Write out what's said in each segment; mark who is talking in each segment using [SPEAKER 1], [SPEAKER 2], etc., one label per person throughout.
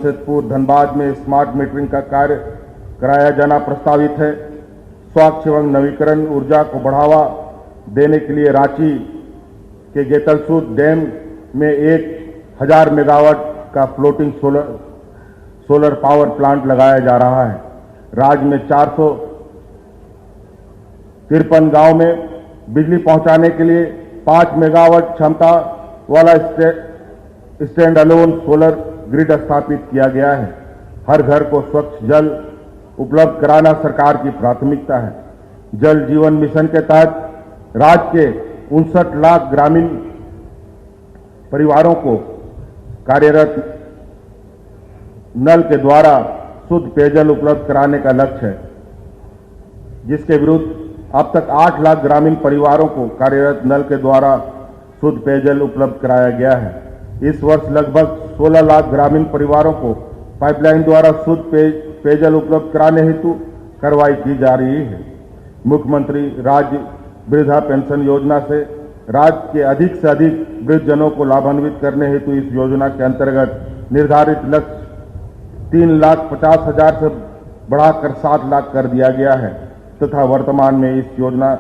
[SPEAKER 1] जमशेदपुर धनबाद में smart metering का कार्य कराया जाना प्रस्तावित है। स्वच्छ एवं नवीकरण ऊर्जा को बढ़ावा देने के लिए रांची के गेतलसूद डैम में 1000 मेगावाट का फ्लोटिंग सोलर पावर प्लांट लगाया जा रहा है। राज्य में 453 गांव में बिजली पहुंचाने के लिए 5 मेगावाट क्षमता वाला स्टैंड अलोन सोलर ग्रिड स्थापित किया गया है। हर घर को स्वच्छ जल उपलब्ध कराना सरकार की प्राथमिकता है। जल जीवन मिशन के तहत राज्य के 59 लाख ग्रामीण परिवारों को कार्यरत नल के द्वारा शुद्ध पेयजल उपलब्ध कराने का लक्ष्य है, जिसके विरुद्ध अब तक 8 लाख ग्रामीण परिवारों को कार्यरत नल के द्वारा शुद्ध पेयजल उपलब्ध कराया गया है। इस वर्ष लगभग 16 लाख ग्रामीण परिवारों को पाइपलाइन द्वारा शुद्ध पेयजल उपलब्ध कराने हेतु कार्रवाई की जा रही है। मुख्यमंत्री राज्य वृद्धा पेंशन योजना से राज्य के अधिक से अधिक वृद्धजनों को लाभान्वित करने हेतु इस योजना के अंतर्गत निर्धारित लक्ष्य 3,50,000 से बढ़ाकर 7 लाख कर दिया गया है तथा वर्तमान में इस योजना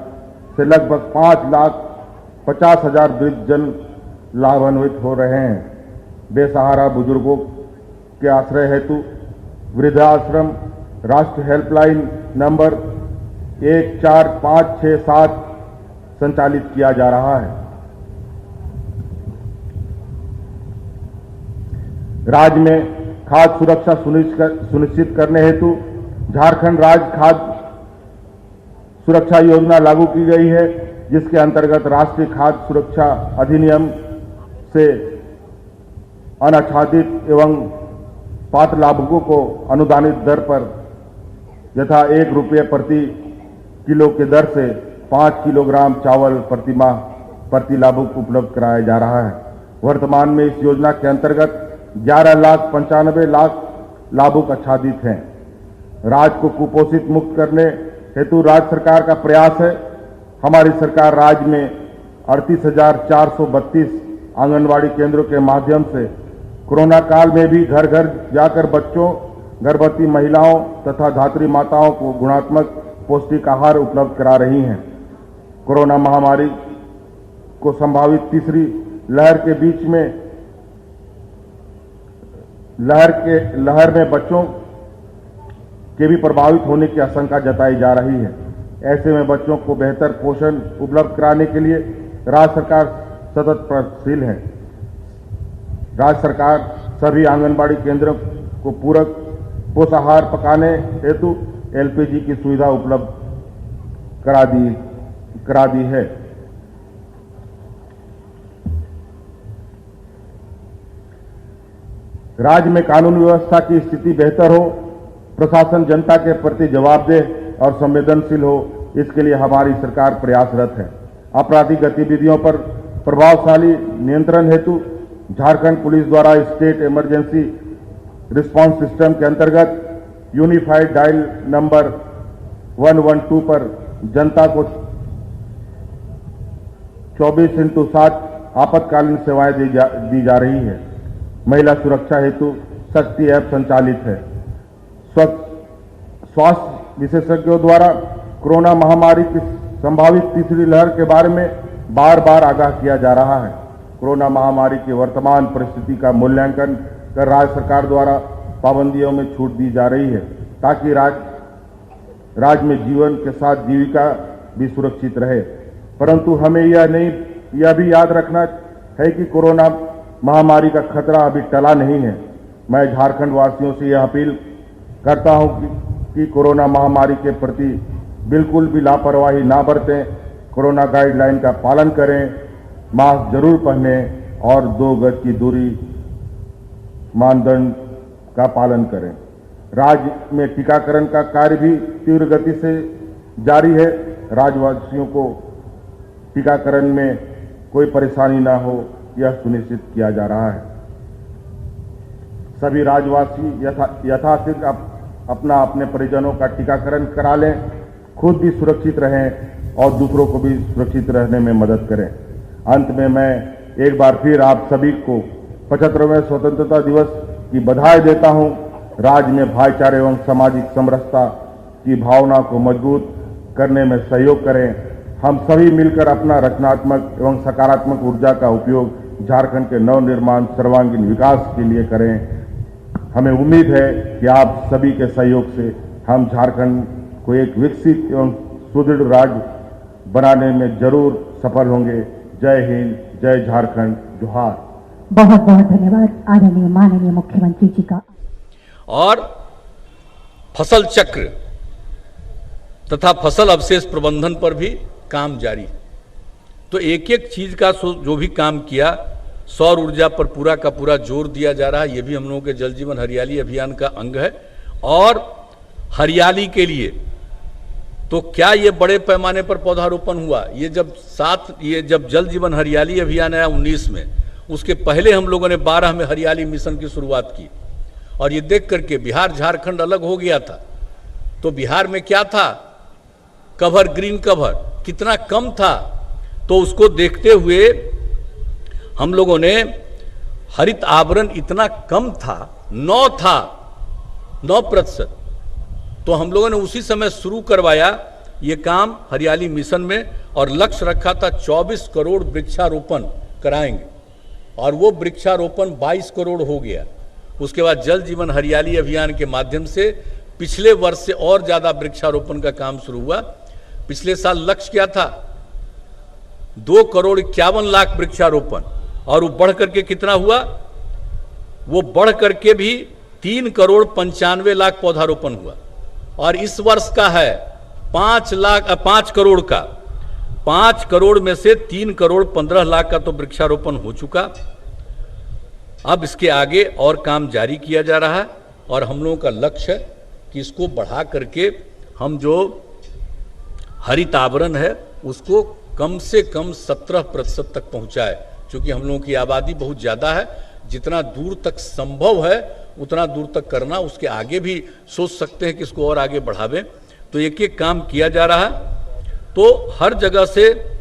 [SPEAKER 1] से लगभग 5,50,000 वृद्धजन लाभान्वित हो रहे हैं। बेसहारा बुजुर्गों के आश्रय हेतु वृद्धाश्रम राष्ट्रीय हेल्पलाइन नंबर 14567 संचालित किया जा रहा है। राज्य में खाद्य सुरक्षा सुनिश्चित करने हेतु झारखंड राज्य खाद्य सुरक्षा योजना लागू की गई है, जिसके अंतर्गत राष्ट्रीय खाद्य सुरक्षा अधिनियम से अनाच्छादित एवं पात्र लाभुकों को अनुदानित दर पर यथा ₹1 प्रति किलो के दर से 5 किलोग्राम चावल प्रति माह प्रति लाभुक उपलब्ध कराया जा रहा है। वर्तमान में इस योजना के अंतर्गत 11,95,00,000 लाभुक आच्छादित हैं। राज्य को कुपोषित मुक्त करने हेतु राज्य सरकार का प्रयास है। हमारी सरकार राज्य में 38,432 आंगनवाड़ी केंद्रों के माध्यम से कोरोना काल में भी घर घर जाकर बच्चों, गर्भवती महिलाओं तथा धात्री माताओं को गुणात्मक पौष्टिक आहार उपलब्ध करा रही हैं। कोरोना महामारी को संभावित तीसरी लहर के बीच में लहर में बच्चों के भी प्रभावित होने की आशंका जताई जा रही है। ऐसे में बच्चों को बेहतर पोषण उपलब्ध कराने के लिए राज्य सरकार सतत प्रयत्नशील है। राज्य सरकार सभी आंगनबाड़ी केंद्रों को पूरक पोषाहार पकाने हेतु LPG की सुविधा उपलब्ध करा दी है। राज्य में कानून व्यवस्था की स्थिति बेहतर हो, प्रशासन जनता के प्रति जवाबदेह और संवेदनशील हो, इसके लिए हमारी सरकार प्रयासरत है। आपराधिक गतिविधियों पर प्रभावशाली नियंत्रण हेतु झारखंड पुलिस द्वारा स्टेट इमरजेंसी रिस्पांस सिस्टम के अंतर्गत यूनिफाइड डायल नंबर 112 पर जनता को 24/7 आपातकालीन सेवाएं दी जा रही है। महिला सुरक्षा हेतु शक्ति ऐप संचालित है। स्वास्थ्य विशेषज्ञों द्वारा कोरोना महामारी की संभावित तीसरी लहर के बारे में बार बार आगाह किया जा रहा है। कोरोना महामारी की वर्तमान परिस्थिति का मूल्यांकन कर राज्य सरकार द्वारा पाबंदियों में छूट दी जा रही है, ताकि राज्य में जीवन के साथ जीविका भी सुरक्षित रहे। परंतु हमें यह भी याद रखना है कि कोरोना महामारी का खतरा अभी टला नहीं है। मैं झारखंड वासियों से यह अपील करता हूं कि कोरोना महामारी के प्रति बिल्कुल भी लापरवाही ना बरतें, कोरोना गाइडलाइन का पालन करें, मास्क जरूर पहनें और 2 गज की दूरी मानदंड का पालन करें। राज्य में टीकाकरण का कार्य भी तीव्र गति से जारी है। राज्यवासियों को टीकाकरण में कोई परेशानी ना हो, यह सुनिश्चित किया जा रहा है। सभी राज्यवासी यथाशीघ्र अपने परिजनों का टीकाकरण करा लें, खुद भी सुरक्षित रहें और दूसरों को भी सुरक्षित रहने में मदद करें। अंत में मैं एक बार फिर आप सभी को 75वें स्वतंत्रता दिवस की बधाई देता हूं। राज्य में भाईचारे एवं सामाजिक समरसता की भावना को मजबूत करने में सहयोग करें। हम सभी मिलकर अपना रचनात्मक एवं सकारात्मक ऊर्जा का उपयोग झारखंड के नवनिर्माण सर्वांगीण विकास के लिए करें। हमें उम्मीद है कि आप सभी के सहयोग से हम झारखंड को एक विकसित एवं सुदृढ़ राज्य बनाने में जरूर सफल होंगे। जय हिंद, जय झारखंड, जोहार।
[SPEAKER 2] बहुत बहुत धन्यवाद आदरणीय माननीय मुख्यमंत्री जी का।
[SPEAKER 3] और फसल चक्र तथा फसल अवशेष प्रबंधन पर भी काम जारी है। तो एक एक चीज का जो भी काम किया, सौर ऊर्जा पर पूरा का पूरा जोर दिया जा रहा है। ये भी हम लोगों के जल जीवन हरियाली अभियान का अंग है। और हरियाली के लिए तो क्या ये बड़े पैमाने पर पौधारोपण हुआ। ये जब जल जीवन हरियाली अभियान आया 19 में, उसके पहले हम लोगों ने 12 में हरियाली मिशन की शुरुआत की। और ये देख करके बिहार झारखंड अलग हो गया था। तो बिहार में क्या था, कवर, ग्रीन कवर कितना कम था। तो उसको देखते हुए हम लोगों ने हरित आवरण इतना कम था, 9%। तो हम लोगों ने उसी समय शुरू करवाया ये काम हरियाली मिशन में। और लक्ष्य रखा था 24 करोड़ वृक्षारोपण कराएंगे। और वो वृक्षारोपण 22 करोड़ हो गया। उसके बाद जल जीवन हरियाली अभियान के माध्यम से पिछले वर्ष से और ज्यादा वृक्षारोपण का काम शुरू हुआ। पिछले साल लक्ष्य क्या था, 2,51,00,000 वृक्षारोपण। और वो बढ़ करके कितना हुआ, वो बढ़ करके भी 3,95,00,000 पौधारोपण हुआ। और इस वर्ष का है 5 करोड़ का। 5 करोड़ में से 3,15,00,000 का तो वृक्षारोपण हो चुका। अब इसके आगे और काम जारी किया जा रहा है। और हम लोगों का लक्ष्य है कि इसको बढ़ा करके हम जो हरित आवरण है उसको कम से कम 17% तक पहुंचाए। क्योंकि हम लोगों की आबादी बहुत ज़्यादा है। जितना दूर तक संभव है उतना दूर तक करना, उसके आगे भी सोच सकते हैं कि इसको और आगे बढ़ावें। तो एक एक काम किया जा रहा है। तो हर जगह से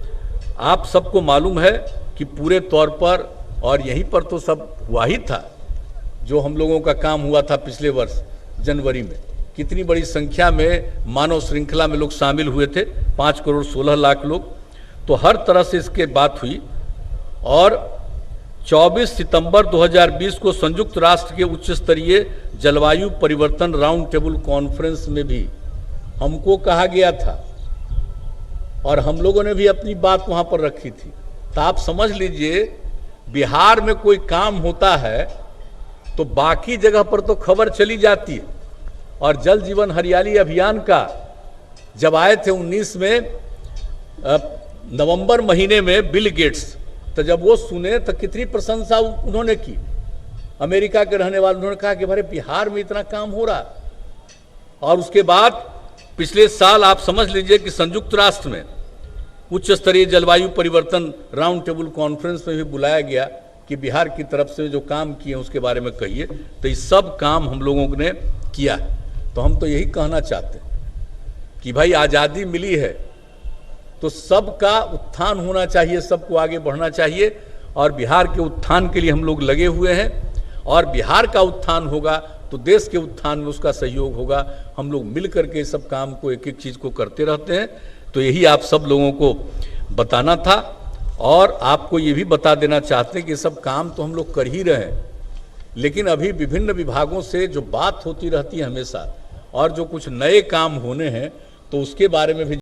[SPEAKER 3] आप सबको मालूम है कि पूरे तौर पर, और यहीं पर तो सब हुआ ही था जो हम लोगों का काम हुआ था पिछले वर्ष जनवरी में। कितनी बड़ी संख्या में मानव श्रृंखला में लोग शामिल हुए थे, 5,16,00,000 लोग। तो हर तरह से इसके बात हुई। और 24 सितंबर 2020 को संयुक्त राष्ट्र के उच्च स्तरीय जलवायु परिवर्तन राउंड टेबल कॉन्फ्रेंस में भी हमको कहा गया था। और हम लोगों ने भी अपनी बात वहां पर रखी थी। तो आप समझ लीजिए, बिहार में कोई काम होता है तो बाकी जगह पर तो खबर चली जाती है। और जल जीवन हरियाली अभियान का जब आए थे 19 में नवंबर महीने में बिल गेट्स, तो जब वो सुने तो कितनी प्रशंसा उन्होंने की। अमेरिका के रहने वाले, उन्होंने कहा कि भाई बिहार में इतना काम हो रहा। और उसके बाद पिछले साल आप समझ लीजिए कि संयुक्त राष्ट्र में उच्च स्तरीय जलवायु परिवर्तन राउंड टेबल कॉन्फ्रेंस में भी बुलाया गया कि बिहार की तरफ से जो काम किए उसके बारे में कहिए। तो ये सब काम हम लोगों ने किया। तो हम तो यही कहना चाहते हैं कि भाई आज़ादी मिली है तो सबका उत्थान होना चाहिए, सबको आगे बढ़ना चाहिए। और बिहार के उत्थान के लिए हम लोग लगे हुए हैं। और बिहार का उत्थान होगा तो देश के उत्थान में उसका सहयोग होगा। हम लोग मिल करके सब काम को, एक एक चीज़ को करते रहते हैं। तो यही आप सब लोगों को बताना था। और आपको ये भी बता देना चाहते हैं कि सब काम तो हम लोग कर ही रहे हैं, लेकिन अभी विभिन्न विभागों से जो बात होती रहती है हमेशा, और जो कुछ नए काम होने हैं तो उसके बारे में भी